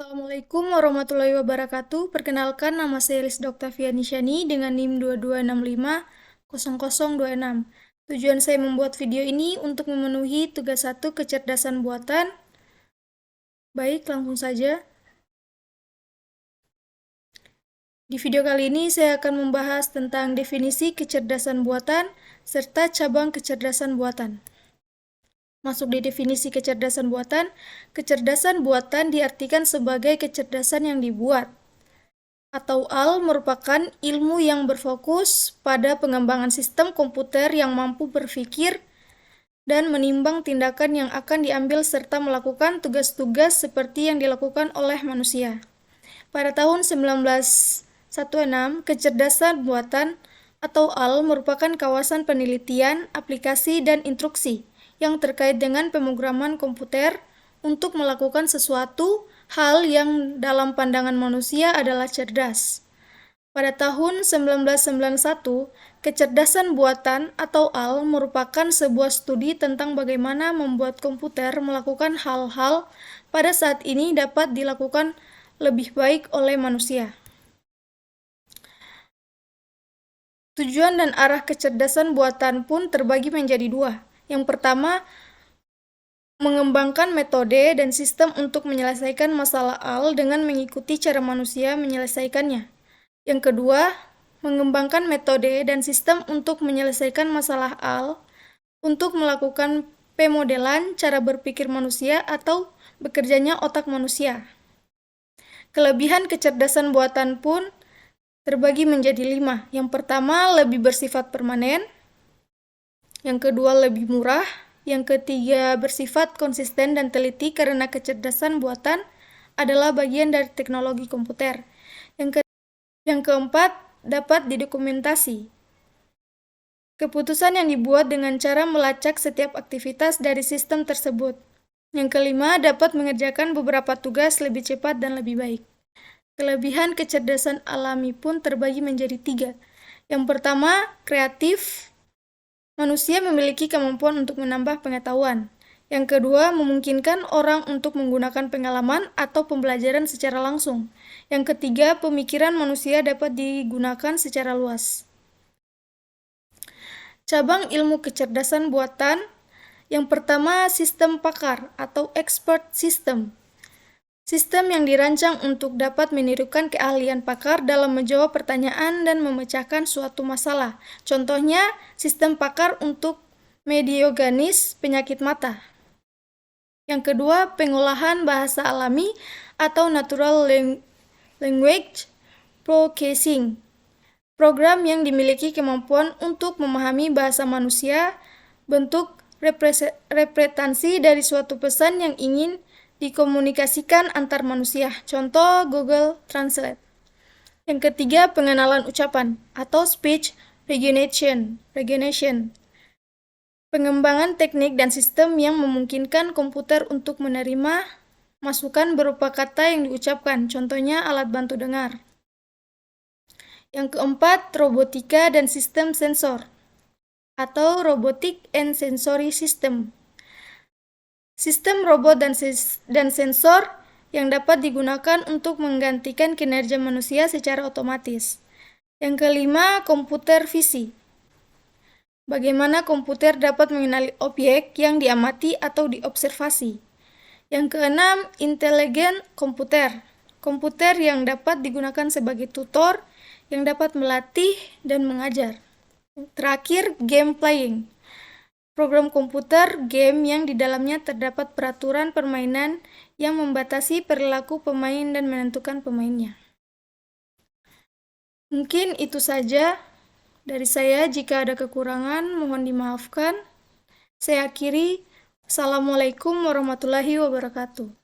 Assalamualaikum warahmatullahi wabarakatuh. Perkenalkan, nama saya Lis Doktavia Nishani dengan NIM 22650026. Tujuan saya membuat video ini untuk memenuhi tugas 1 kecerdasan buatan. Baik, langsung saja. Di video kali ini saya akan membahas tentang definisi kecerdasan buatan serta cabang kecerdasan buatan. Masuk di definisi kecerdasan buatan diartikan sebagai kecerdasan yang dibuat, atau AL merupakan ilmu yang berfokus pada pengembangan sistem komputer yang mampu berpikir dan menimbang tindakan yang akan diambil serta melakukan tugas-tugas seperti yang dilakukan oleh manusia. Pada tahun 1916, kecerdasan buatan atau AL merupakan kawasan penelitian, aplikasi, dan instruksi yang terkait dengan pemrograman komputer untuk melakukan sesuatu hal yang dalam pandangan manusia adalah cerdas. Pada tahun 1991, kecerdasan buatan atau AL merupakan sebuah studi tentang bagaimana membuat komputer melakukan hal-hal pada saat ini dapat dilakukan lebih baik oleh manusia. Tujuan dan arah kecerdasan buatan pun terbagi menjadi dua. Yang pertama, mengembangkan metode dan sistem untuk menyelesaikan masalah AL dengan mengikuti cara manusia menyelesaikannya. Yang kedua, mengembangkan metode dan sistem untuk menyelesaikan masalah AL untuk melakukan pemodelan cara berpikir manusia atau bekerjanya otak manusia. Kelebihan kecerdasan buatan pun terbagi menjadi 5. Yang pertama, lebih bersifat permanen. Yang kedua, lebih murah. Yang ketiga, bersifat konsisten dan teliti karena kecerdasan buatan adalah bagian dari teknologi komputer. Yang keempat, dapat didokumentasi. Keputusan yang dibuat dengan cara melacak setiap aktivitas dari sistem tersebut. Yang kelima, dapat mengerjakan beberapa tugas lebih cepat dan lebih baik. Kelebihan kecerdasan alami pun terbagi menjadi 3. Yang pertama, kreatif. Manusia memiliki kemampuan untuk menambah pengetahuan. Yang kedua, memungkinkan orang untuk menggunakan pengalaman atau pembelajaran secara langsung. Yang ketiga, pemikiran manusia dapat digunakan secara luas. Cabang ilmu kecerdasan buatan. Yang pertama, sistem pakar atau expert system. Sistem yang dirancang untuk dapat menirukan keahlian pakar dalam menjawab pertanyaan dan memecahkan suatu masalah. Contohnya, sistem pakar untuk mediogenis penyakit mata. Yang kedua, pengolahan bahasa alami atau natural language processing. Program yang dimiliki kemampuan untuk memahami bahasa manusia, bentuk representasi dari suatu pesan yang ingin dikomunikasikan antar manusia. Contoh Google Translate. Yang ketiga, pengenalan ucapan atau speech recognition. Pengembangan teknik dan sistem yang memungkinkan komputer untuk menerima masukan berupa kata yang diucapkan. Contohnya alat bantu dengar. Yang keempat, robotika dan sistem sensor atau robotic and sensory system. Sistem robot dan sensor yang dapat digunakan untuk menggantikan kinerja manusia secara otomatis. Yang kelima, komputer visi. Bagaimana komputer dapat mengenali objek yang diamati atau diobservasi. Yang keenam, intelijen komputer. Komputer yang dapat digunakan sebagai tutor yang dapat melatih dan mengajar. Terakhir, game playing. Program komputer game yang di dalamnya terdapat peraturan permainan yang membatasi perilaku pemain dan menentukan pemainnya. Mungkin itu saja dari saya. Jika ada kekurangan, mohon dimaafkan. Saya akhiri. Assalamualaikum warahmatullahi wabarakatuh.